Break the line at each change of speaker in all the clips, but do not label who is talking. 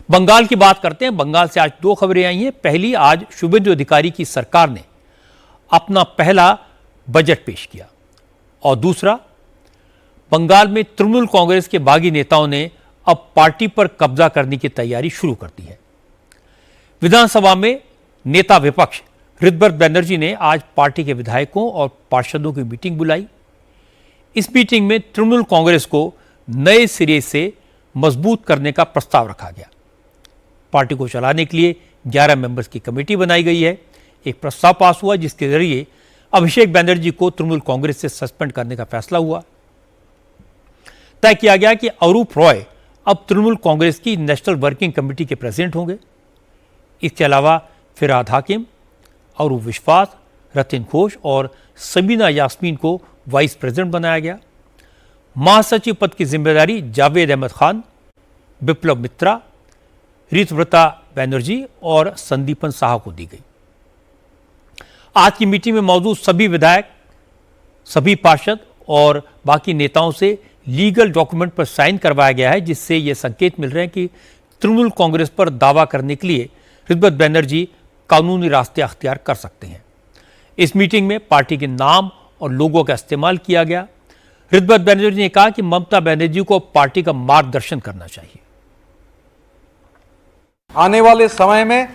बंगाल की बात करते हैं। बंगाल से आज दो खबरें आई हैं। पहली, आज शुभेंदु अधिकारी की सरकार ने अपना पहला बजट पेश किया, और दूसरा, बंगाल में तृणमूल कांग्रेस के बागी नेताओं ने अब पार्टी पर कब्जा करने की तैयारी शुरू कर दी है। विधानसभा में नेता विपक्ष ऋतव्रत बनर्जी ने आज पार्टी के विधायकों और पार्षदों की मीटिंग बुलाई। इस मीटिंग में तृणमूल कांग्रेस को नए सिरे से मजबूत करने का प्रस्ताव रखा गया। पार्टी को चलाने के लिए 11 मेंबर्स की कमेटी बनाई गई है। एक प्रस्ताव पास हुआ जिसके जरिए अभिषेक बनर्जी को तृणमूल कांग्रेस से सस्पेंड करने का फैसला हुआ। तय किया गया कि अरूप रॉय अब तृणमूल कांग्रेस की नेशनल वर्किंग कमेटी के प्रेसिडेंट होंगे। इसके अलावा फिरहाद हाकिम, अरूप विश्वास, रतिन घोष और सबीना यास्मीन को वाइस प्रेसिडेंट बनाया गया। महासचिव पद की जिम्मेदारी जावेद अहमद खान, बिप्लब मित्रा, ऋतव्रता बनर्जी और संदीपन साहा को दी गई। आज की मीटिंग में मौजूद सभी विधायक, सभी पार्षद और बाकी नेताओं से लीगल डॉक्यूमेंट पर साइन करवाया गया है, जिससे यह संकेत मिल रहे हैं कि तृणमूल कांग्रेस पर दावा करने के लिए ऋतव्रत बनर्जी कानूनी रास्ते अख्तियार कर सकते हैं। इस मीटिंग में पार्टी के नाम और लोगों का इस्तेमाल किया गया। ऋतव्रत बनर्जी ने कहा कि ममता बनर्जी को पार्टी का मार्गदर्शन करना चाहिए।
आने वाले समय में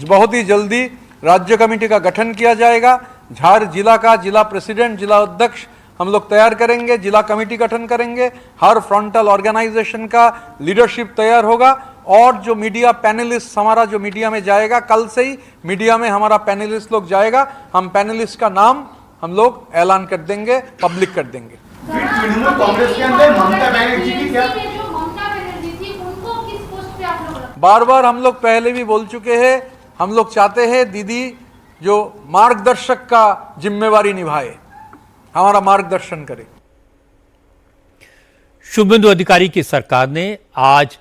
बहुत ही जल्दी राज्य कमेटी का गठन किया जाएगा। झार जिला का जिला प्रेसिडेंट, जिला अध्यक्ष हम लोग तैयार करेंगे, जिला कमेटी गठन करेंगे, हर फ्रंटल ऑर्गेनाइजेशन का लीडरशिप तैयार होगा। और जो मीडिया पैनलिस्ट हमारा जो मीडिया में जाएगा, कल से ही मीडिया में हमारा पैनलिस्ट लोग जाएगा। हम पैनलिस्ट का नाम हम लोग ऐलान कर देंगे, पब्लिक कर देंगे।
कांग्रेस के अंदर ममता बनर्जी की क्या
बार बार हम लोग पहले भी बोल चुके हैं, हम लोग चाहते हैं दीदी जो मार्गदर्शक का जिम्मेवारी निभाए, हमारा मार्गदर्शन करे।
शुभेंदु अधिकारी की सरकार ने आज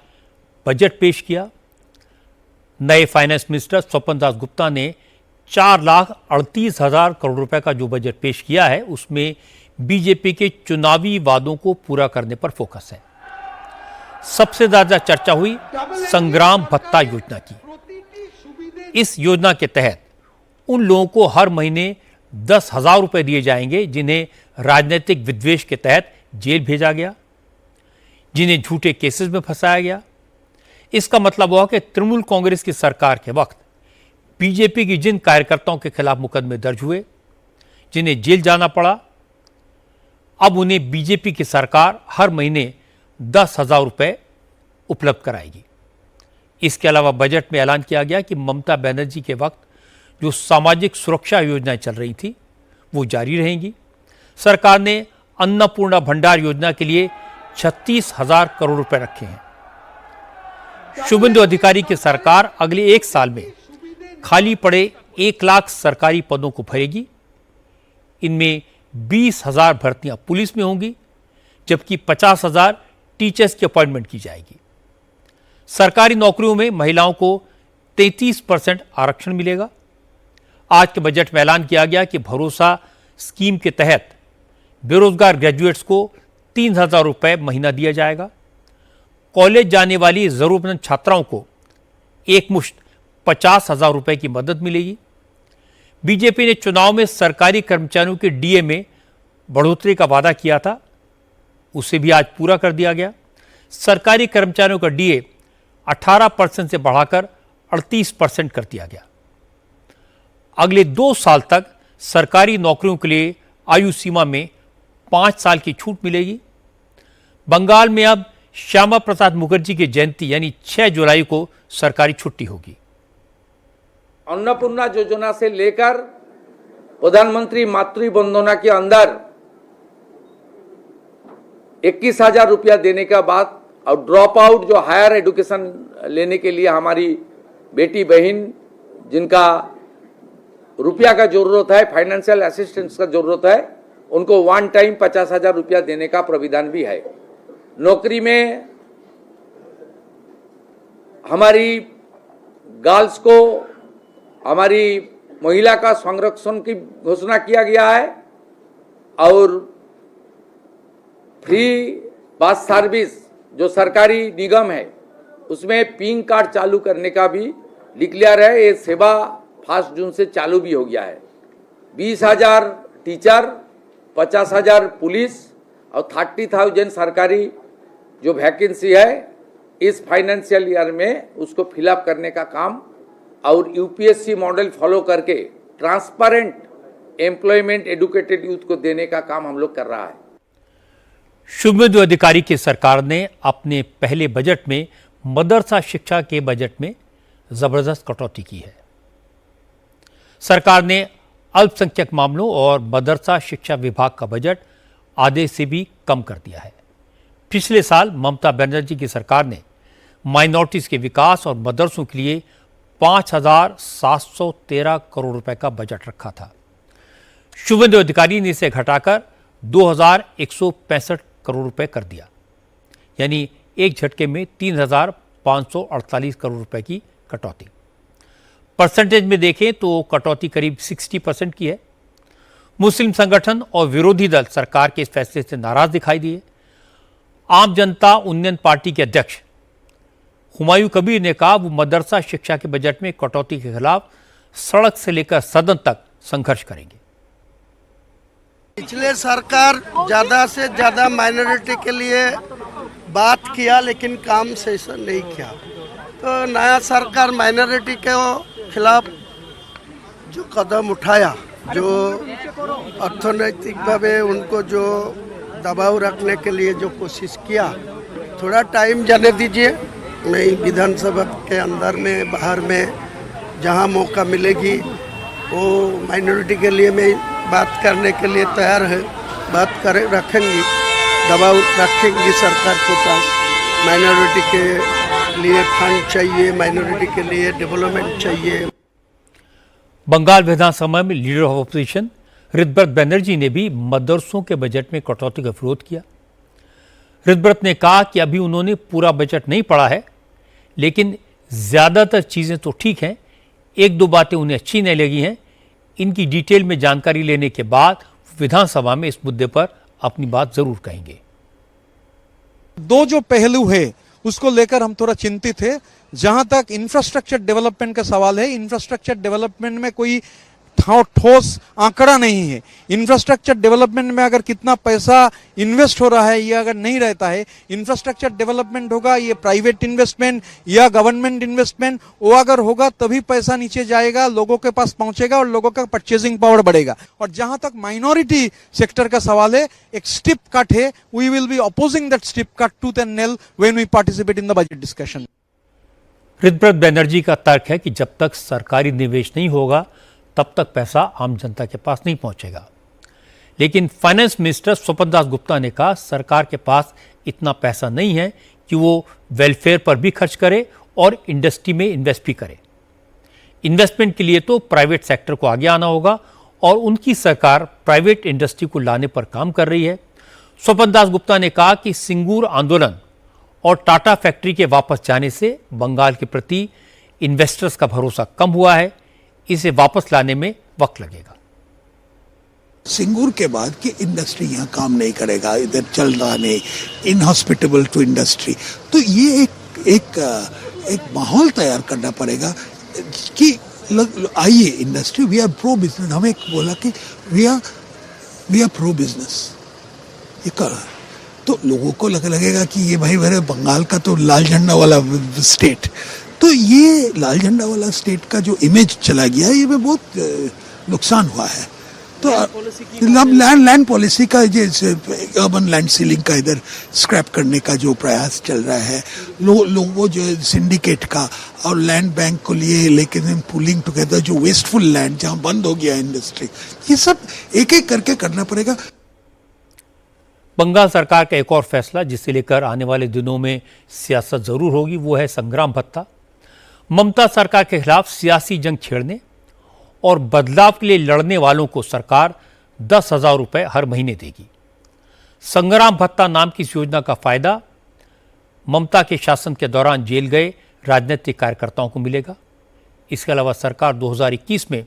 बजट पेश किया। नए फाइनेंस मिनिस्टर स्वपन दास गुप्ता ने 4,38,000 करोड़ रुपए का जो बजट पेश किया है, उसमें बीजेपी के चुनावी वादों को पूरा करने पर फोकस है। सबसे ज्यादा चर्चा हुई संग्राम भत्ता योजना की। इस योजना के तहत उन लोगों को हर महीने 10,000 रुपए दिए जाएंगे जिन्हें राजनीतिक विद्वेष के तहत जेल भेजा गया, जिन्हें झूठे केसेस में फंसाया गया। इसका मतलब हुआ कि तृणमूल कांग्रेस की सरकार के वक्त बीजेपी की जिन कार्यकर्ताओं के खिलाफ मुकदमे दर्ज हुए, जिन्हें जेल जाना पड़ा, अब उन्हें बीजेपी की सरकार हर महीने 10,000 रुपए उपलब्ध कराएगी। इसके अलावा बजट में ऐलान किया गया कि ममता बनर्जी के वक्त जो सामाजिक सुरक्षा योजनाएं चल रही थी वो जारी रहेंगी। सरकार ने अन्नपूर्णा भंडार योजना के लिए 36,000 करोड़ रुपए रखे हैं। शुभेंदु अधिकारी की सरकार अगले 1 साल में खाली पड़े 1 लाख सरकारी पदों को भरेगी। इनमें 20,000 भर्तियां पुलिस में होंगी, जबकि 50,000 टीचर्स की अपॉइंटमेंट की जाएगी। सरकारी नौकरियों में महिलाओं को 33% आरक्षण मिलेगा। आज के बजट में ऐलान किया गया कि भरोसा स्कीम के तहत बेरोजगार ग्रेजुएट्स को 3,000 रुपए महीना दिया जाएगा। कॉलेज जाने वाली जरूरतमंद छात्राओं को एक मुश्त 50,000 रुपए की मदद मिलेगी। बीजेपी ने चुनाव में सरकारी कर्मचारियों के डीए में बढ़ोतरी का वादा किया था, उसे भी आज पूरा कर दिया गया। सरकारी कर्मचारियों का डीए 18% से बढ़ाकर 38% कर दिया गया। अगले 2 साल तक सरकारी नौकरियों के लिए आयु सीमा में 5 साल की छूट मिलेगी। बंगाल में अब श्यामा प्रसाद मुखर्जी की जयंती यानी 6 जुलाई को सरकारी छुट्टी होगी।
अन्नपूर्णा योजना से लेकर प्रधानमंत्री मातृ वंदना के अंदर 21,000 रुपया देने के बाद और ड्रॉप आउट जो हायर एजुकेशन लेने के लिए हमारी बेटी बहन जिनका रुपया का जरूरत है, फाइनेंशियल असिस्टेंस का जरूरत है, उनको 1 टाइम 50,000 रुपया देने का प्राविधान भी है। नौकरी में हमारी गर्ल्स को, हमारी महिला का संरक्षण की घोषणा किया गया है और फ्री बस सर्विस जो सरकारी निगम है उसमें पिंक कार्ड चालू करने का भी डिक्लेयर है। ये सेवा 1 जून से चालू भी हो गया है। 20,000 टीचर, 50,000 पुलिस और 30,000 सरकारी जो वैकेंसी है इस फाइनेंशियल ईयर में उसको फिलअप करने का काम और यूपीएससी मॉडल फॉलो करके ट्रांसपेरेंट एम्प्लॉयमेंट एडुकेटेड यूथ को देने का काम हम लोग कर रहा है।
शुभेंदु अधिकारी की सरकार ने अपने पहले बजट में मदरसा शिक्षा के बजट में जबरदस्त कटौती की है। सरकार ने अल्पसंख्यक मामलों और मदरसा शिक्षा विभाग का बजट आधे से भी कम कर दिया है। पिछले साल ममता बनर्जी की सरकार ने माइनॉरिटीज के विकास और मदरसों के लिए 5,713 करोड़ रुपए का बजट रखा था। शुभेंदु अधिकारी ने इसे घटाकर 2,165 करोड़ रुपए कर दिया, यानी एक झटके में 3,548 करोड़ रुपए की कटौती। परसेंटेज में देखें तो कटौती करीब 60% की है। मुस्लिम संगठन और विरोधी दल सरकार के इस फैसले से नाराज दिखाई दिए। आम जनता उन्नयन पार्टी के अध्यक्ष हुमायूं कबीर ने कहा वो मदरसा शिक्षा के बजट में कटौती के खिलाफ सड़क से लेकर सदन तक संघर्ष करेंगे।
पिछले सरकार ज़्यादा से ज़्यादा माइनॉरिटी के लिए बात किया लेकिन काम से ऐसा नहीं किया। तो नया सरकार माइनॉरिटी के खिलाफ जो कदम उठाया, जो अर्थनैतिक भावे उनको जो दबाव रखने के लिए जो कोशिश किया, थोड़ा टाइम जाने दीजिए। नई विधानसभा के अंदर में बाहर में जहां मौका मिलेगी वो माइनॉरिटी के लिए मैं बात करने के लिए तैयार है। बात करें, रखेंगी, दबाव रखेंगी सरकार के पास। माइनॉरिटी के लिए फंड चाहिए, माइनॉरिटी के लिए डेवलपमेंट चाहिए।
बंगाल विधानसभा में leader of opposition Ritabrata Banerjee ने भी मदरसों के बजट में कटौती का विरोध किया। ऋतव्रत ने कहा कि अभी उन्होंने पूरा बजट नहीं पढ़ा है, लेकिन ज्यादातर चीजें तो ठीक हैं, एक दो बातें उन्हें अच्छी नहीं लगी हैं। इनकी डिटेल में जानकारी लेने के बाद विधानसभा में इस मुद्दे पर अपनी बात जरूर कहेंगे।
दो जो पहलू है उसको लेकर हम थोड़ा चिंतित है। जहां तक इंफ्रास्ट्रक्चर डेवलपमेंट का सवाल है, इंफ्रास्ट्रक्चर डेवलपमेंट में कोई ठोस आंकड़ा नहीं है। इंफ्रास्ट्रक्चर डेवलपमेंट में अगर कितना पैसा इन्वेस्ट हो रहा है ये अगर नहीं रहता है, इंफ्रास्ट्रक्चर डेवलपमेंट होगा ये प्राइवेट इन्वेस्टमेंट या गवर्नमेंट इन्वेस्टमेंट, वो अगर होगा तभी पैसा नीचे जाएगा, लोगों के पास पहुंचेगा और लोगों का परचेजिंग पावर बढ़ेगा। और जहां तक माइनॉरिटी सेक्टर का सवाल है, एक स्टिप कट है, we will be opposing that steep cut tooth and nail when we participate in the budget discussion.
Ritabrata Banerjee का तर्क है कि जब तक सरकारी निवेश नहीं होगा तब तक पैसा आम जनता के पास नहीं पहुंचेगा। लेकिन फाइनेंस मिनिस्टर स्वपन दास गुप्ता ने कहा सरकार के पास इतना पैसा नहीं है कि वो वेलफेयर पर भी खर्च करे और इंडस्ट्री में इन्वेस्ट भी करे। इन्वेस्टमेंट के लिए तो प्राइवेट सेक्टर को आगे आना होगा और उनकी सरकार प्राइवेट इंडस्ट्री को लाने पर काम कर रही है। स्वपन दास गुप्ता ने कहा कि सिंगूर आंदोलन और टाटा फैक्ट्री के वापस जाने से बंगाल के प्रति इन्वेस्टर्स का भरोसा कम हुआ है, इसे वापस लाने में वक्त लगेगा।
सिंगूर के बाद की इंडस्ट्री यहाँ काम नहीं करेगा, इधर चल रहा नहीं, इनहॉस्पिटेबल टू इंडस्ट्री। तो ये एक माहौल तैयार करना पड़ेगा कि आइए industry, we are pro business. हमें बोला कि वी आर प्रो बिजनेस, ये कर तो लोगों को लगेगा कि ये भाई मेरे बंगाल का तो लाल झंडा वाला स्टेट, तो ये लाल झंडा वाला स्टेट का जो इमेज चला गया है, ये में बहुत नुकसान हुआ है। तो लैंड पॉलिसी का अर्बन लैंड सीलिंग का इधर स्क्रैप करने का जो प्रयास चल रहा है, लोगों जो सिंडिकेट का और लैंड बैंक को लिए लेकिन पुलिंग टुगेदर जो वेस्टफुल लैंड जहां बंद हो गया इंडस्ट्री, ये सब एक एक करके करना पड़ेगा।
बंगाल सरकार का एक और फैसला जिसे लेकर आने वाले दिनों में सियासत जरूर होगी वो है संग्राम भत्ता। ममता सरकार के खिलाफ सियासी जंग छेड़ने और बदलाव के लिए लड़ने वालों को सरकार 10,000 रुपए हर महीने देगी। संग्राम भत्ता नाम की इस योजना का फायदा ममता के शासन के दौरान जेल गए राजनीतिक कार्यकर्ताओं को मिलेगा। इसके अलावा सरकार 2021 में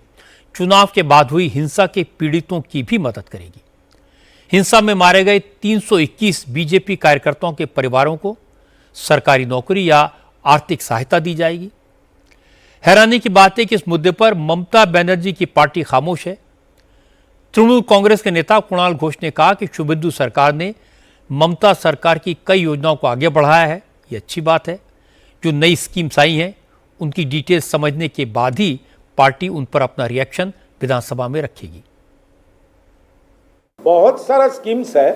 चुनाव के बाद हुई हिंसा के पीड़ितों की भी मदद करेगी। हिंसा में मारे गए 321 बीजेपी कार्यकर्ताओं के परिवारों को सरकारी नौकरी या आर्थिक सहायता दी जाएगी। हैरानी की बात है कि इस मुद्दे पर ममता बनर्जी की पार्टी खामोश है। तृणमूल कांग्रेस के नेता कुणाल घोष ने कहा कि शुभेंदु सरकार ने ममता सरकार की कई योजनाओं को आगे बढ़ाया है। ये अच्छी बात है। जो नई स्कीम्स आई हैं उनकी डिटेल्स समझने के बाद ही पार्टी उन पर अपना रिएक्शन विधानसभा में रखेगी।
बहुत सारा स्कीम्स है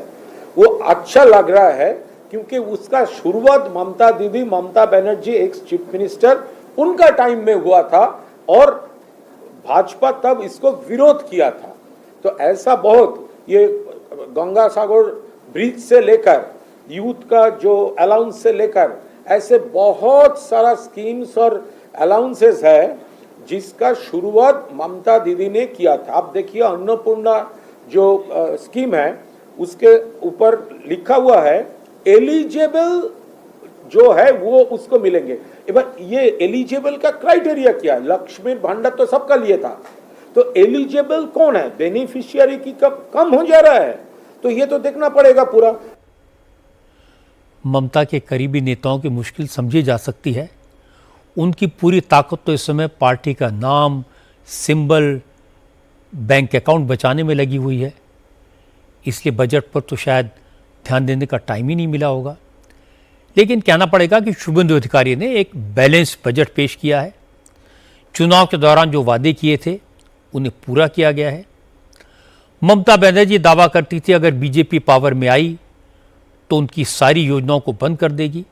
वो अच्छा लग रहा है क्योंकि उसका शुरुआत ममता दीदी, Mamata Banerjee ex chief minister, उनका टाइम में हुआ था और भाजपा तब इसको विरोध किया था। तो ऐसा बहुत ये गंगा सागर ब्रिज से लेकर यूथ का जो अलाउंस से लेकर ऐसे बहुत सारा स्कीम्स और अलाउंसेस है जिसका शुरुआत ममता दीदी ने किया था। आप देखिए अन्नपूर्णा जो स्कीम है उसके ऊपर लिखा हुआ है एलिजिबल जो है वो उसको मिलेंगे। ये एलिजिबल का क्राइटेरिया क्या है? लक्ष्मी भंडार तो सबका लिए था, तो एलिजिबल कौन है? बेनिफिशियरी की कम हो जा रहा है, तो ये तो देखना पड़ेगा पूरा।
ममता के करीबी नेताओं की मुश्किल समझी जा सकती है। उनकी पूरी ताकत तो इस समय पार्टी का नाम, सिंबल, बैंक अकाउंट बचाने में लगी हुई है। इसलिए बजट पर तो शायद ध्यान देने का टाइम ही नहीं मिला होगा। लेकिन कहना पड़ेगा कि शुभेंदु अधिकारी ने एक बैलेंस बजट पेश किया है। चुनाव के दौरान जो वादे किए थे उन्हें पूरा किया गया है। ममता बनर्जी दावा करती थी अगर बीजेपी पावर में आई तो उनकी सारी योजनाओं को बंद कर देगी,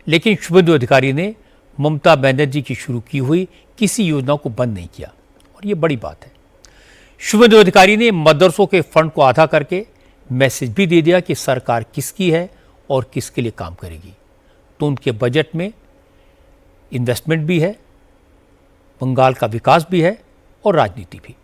लेकिन शुभेंदु अधिकारी ने ममता बनर्जी की शुरू की हुई किसी योजना को बंद नहीं किया और ये बड़ी बात है। शुभेंदु अधिकारी ने मदरसों के फंड को आधा करके मैसेज भी दे दिया कि सरकार किसकी है और किसके लिए काम करेगी। तो उनके बजट में इन्वेस्टमेंट भी है, बंगाल का विकास भी है और राजनीति भी।